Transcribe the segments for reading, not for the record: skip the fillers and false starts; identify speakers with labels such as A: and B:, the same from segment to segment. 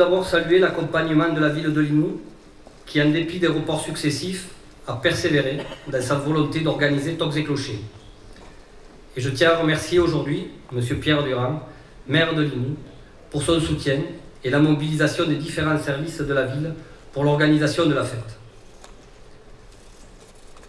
A: d'abord saluer l'accompagnement de la ville de Limoux, qui, en dépit des reports successifs, a persévéré dans sa volonté d'organiser Tocs et Clochers. Et je tiens à remercier aujourd'hui M. Pierre Durand, maire de Limoux, pour son soutien et la mobilisation des différents services de la ville pour l'organisation de la fête.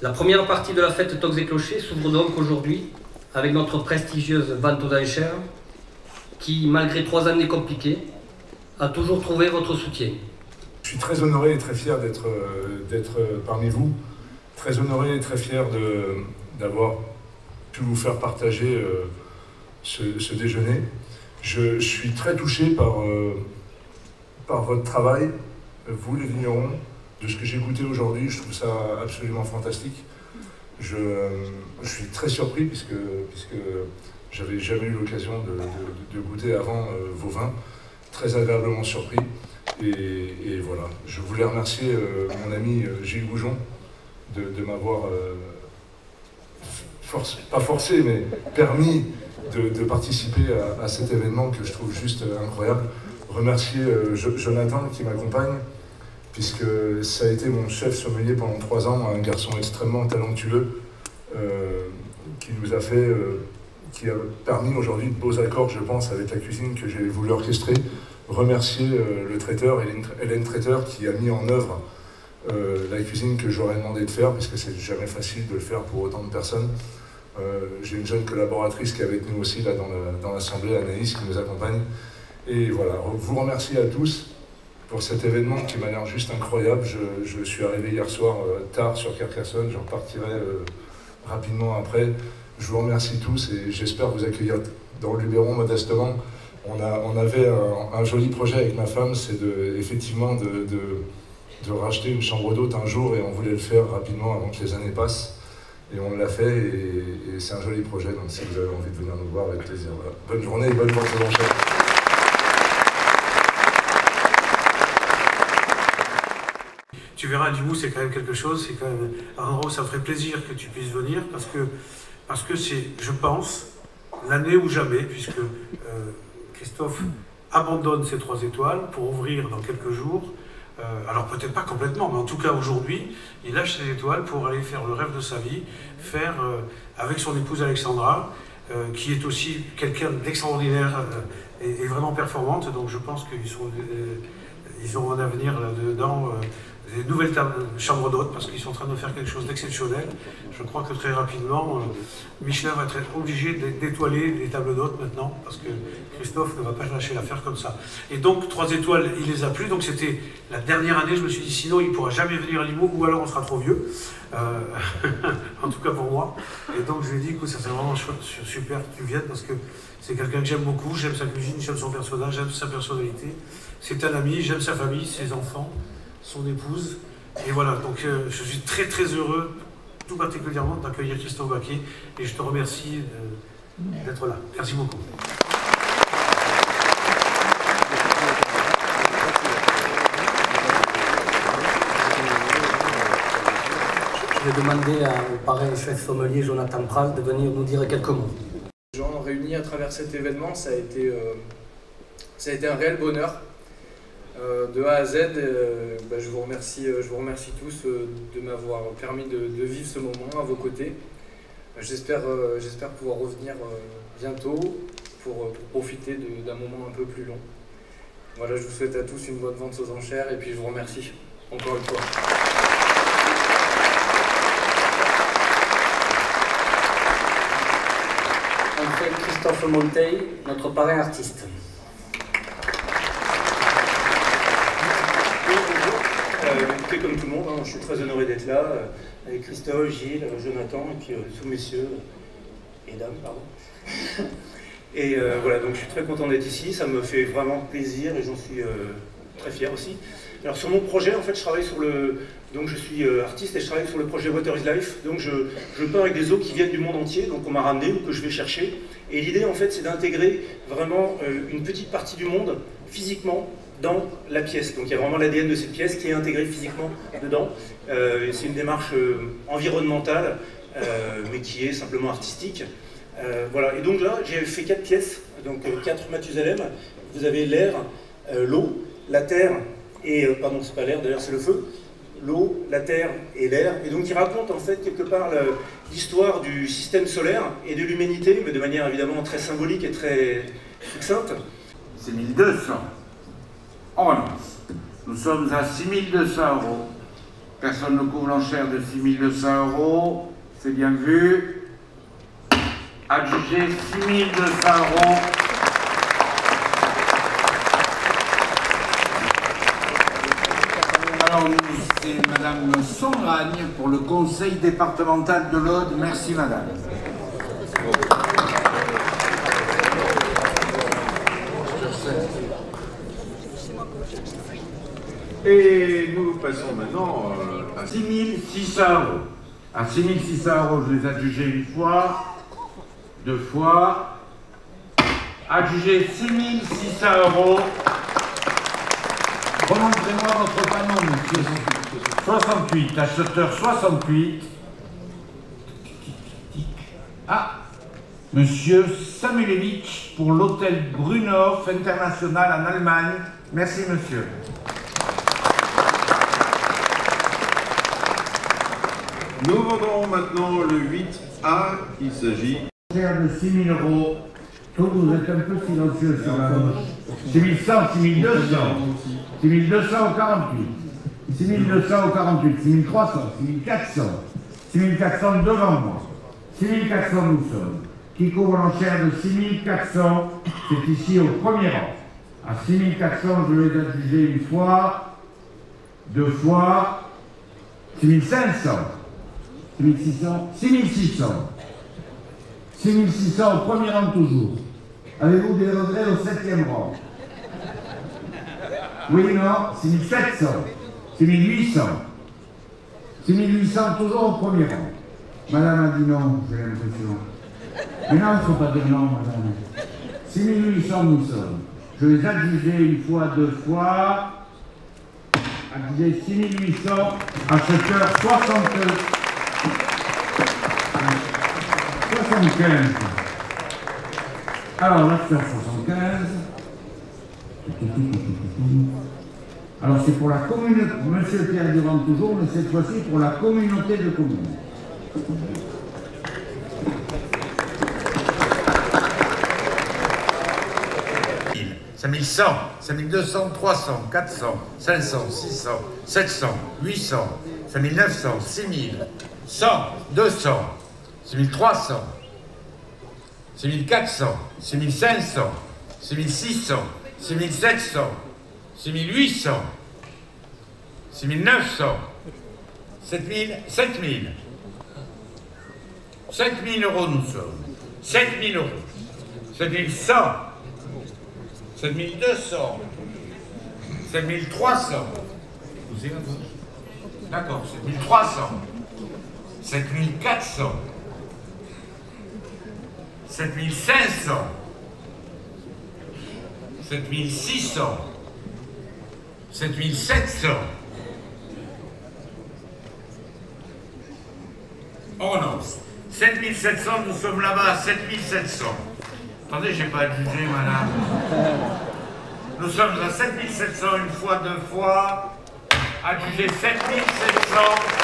A: La première partie de la fête Tocs et Clochers s'ouvre donc aujourd'hui avec notre prestigieuse vente aux enchères qui, malgré 3 années compliquées, a toujours trouvé votre soutien.
B: Je suis très honoré et très fier d'être parmi vous, très honoré et très fier d'avoir pu vous faire partager ce déjeuner. Je suis très touché par votre travail, vous les vignerons, de ce que j'ai goûté aujourd'hui. Je trouve ça absolument fantastique. Je suis très surpris puisque j'avais jamais eu l'occasion de goûter avant vos vins, très agréablement surpris. Et voilà, je voulais remercier mon ami Gilles Goujon de m'avoir pas forcé, mais permis de participer à cet événement que je trouve juste incroyable. Remercier Jonathan qui m'accompagne, puisque ça a été mon chef sommelier pendant 3 ans, un garçon extrêmement talentueux, qui a permis aujourd'hui de beaux accords, je pense, avec la cuisine que j'ai voulu orchestrer. Remercier le traiteur, Hélène Traiteur, qui a mis en œuvre la cuisine que j'aurais demandé de faire, parce que c'est jamais facile de le faire pour autant de personnes. J'ai une jeune collaboratrice qui est avec nous aussi là dans l'assemblée, Anaïs, qui nous accompagne. Et voilà, vous remercier à tous pour cet événement qui m'a l'air juste incroyable. Je suis arrivé hier soir tard sur Carcassonne, j'en partirai rapidement après. Je vous remercie tous et j'espère vous accueillir dans le Luberon modestement. On avait un joli projet avec ma femme, c'est effectivement de racheter une chambre d'hôte un jour, et on voulait le faire rapidement avant que les années passent. Et on l'a fait, et c'est un joli projet, donc si vous avez envie de venir nous voir, avec plaisir. Voilà. Bonne journée et bonne vente aux enchères.
C: Tu verras, Limoux, c'est quand même quelque chose, c'est quand même un endroit où ça me ferait plaisir que tu puisses venir, parce que c'est, je pense, l'année ou jamais, puisque Christophe abandonne ses 3 étoiles pour ouvrir dans quelques jours. Alors peut-être pas complètement, mais en tout cas aujourd'hui, il lâche ses étoiles pour aller faire le rêve de sa vie, faire avec son épouse Alexandra, qui est aussi quelqu'un d'extraordinaire et vraiment performante. Donc je pense qu'ils ont un avenir là-dedans, des nouvelles chambres d'hôtes, parce qu'ils sont en train de faire quelque chose d'exceptionnel. Je crois que très rapidement, Michelin va être obligé d'étoiler les tables d'hôtes maintenant, parce que Christophe ne va pas lâcher l'affaire comme ça. Et donc 3 étoiles, il les a plus, donc c'était la dernière année. Je me suis dit, sinon il ne pourra jamais venir à Limoux, ou alors on sera trop vieux, en tout cas pour moi. Et donc je lui ai dit, écoute, ça c'est vraiment super que tu viennes, parce que c'est quelqu'un que j'aime beaucoup, j'aime sa cuisine, j'aime son personnage, j'aime sa personnalité. C'est un ami, j'aime sa famille, ses enfants, son épouse. Et voilà, donc je suis très très heureux, tout particulièrement, d'accueillir Christophe Baquet, et je te remercie d'être là. Merci beaucoup.
A: Je vais demander au parrain chef sommelier Jonathan Pral de venir nous dire quelques mots.
D: Les gens réunis à travers cet événement, ça a été un réel bonheur. De A à Z, je vous remercie tous de m'avoir permis de vivre ce moment à vos côtés. J'espère pouvoir revenir bientôt pour profiter d'un moment un peu plus long. Voilà, je vous souhaite à tous une bonne vente aux enchères, et puis je vous remercie encore une fois.
A: On fait Christophe Monteil, notre parrain artiste.
E: Écoutez, comme tout le monde, je suis très honoré d'être là, avec Christophe, Gilles, Jonathan, et puis tous messieurs et dames, pardon. Et voilà, donc je suis très content d'être ici, ça me fait vraiment plaisir, et j'en suis très fier aussi. Alors sur mon projet, en fait, je travaille sur donc je suis artiste et je travaille sur le projet Water is Life. Donc je peins avec des eaux qui viennent du monde entier, donc on m'a ramené ou que je vais chercher. Et l'idée, en fait, c'est d'intégrer vraiment une petite partie du monde physiquement dans la pièce. Donc il y a vraiment l'ADN de cette pièce qui est intégré physiquement dedans. C'est une démarche environnementale, mais qui est simplement artistique. Voilà. Et donc là, j'ai fait 4 pièces, donc 4 Mathusalem. Vous avez l'air, l'eau la terre et... pardon, c'est pas l'air, d'ailleurs c'est le feu. L'eau, la terre et l'air. Et donc il raconte en fait quelque part l'histoire du système solaire et de l'humanité, mais de manière évidemment très symbolique et très succincte.
F: C'est 1200. En relance. Nous sommes à 6200 €. Personne ne couvre l'enchère de 6200 €. C'est bien vu. Adjugé 6200 €. Alors, c'est Madame Sonragne pour le Conseil départemental de l'Aude. Merci, Madame.
G: Et nous passons maintenant à
F: 6600 €. À 6600 €, je les adjugeais une fois, deux fois. Adjugé 6600 €. Remontrez-moi votre panneau, monsieur. 68, acheteur 68. Ah, monsieur Samuelevich pour l'hôtel Brunhof International en Allemagne. Merci, monsieur.
G: Nous vendons maintenant le 8A, il s'agit
F: De 6 000 €. Tous vous êtes un peu silencieux sur la gauche. 6100, 6200. 6200 au 48. 6200 au 48. 6300, 6400. 6400 devant moi. 6400 nous sommes. Qui couvre l'enchère de 6400, c'est ici au premier rang. À 6400, je vais adjuger une fois, deux fois, 6500. 6600, 6600. 6600 au premier rang toujours. Avez-vous des regrets au 7e rang? Oui, non, 6700. 6800. 6800 toujours au premier rang. Madame a dit non, j'ai l'impression. Mais non, il ne faut pas dire non, madame. 6800 nous sommes. Je les adjuger une fois, deux fois. Adjuger 6800, acheteur 75. Alors, l'acheteur 75. Alors, c'est pour la communauté, monsieur Pierre Durand toujours, mais cette fois-ci pour la communauté de communes. 5100, 5200, 300, 400, 500, 600, 700, 800, 5900, 6000, 100, 200, 6300, 6400, 6500, 6600, 6700, 6800, 6900, 7000, 7000. 5000 € nous sommes. 7000 €. 7100. 7200. 7300. Vous êtes d'accord, 7300. 7400. 7500. 7600. 7700. On relance. 7700, nous sommes là-bas à 7700. Attendez, j'ai pas adjugé, madame. Nous sommes à 7700 une fois, deux fois. Adjugé 7700.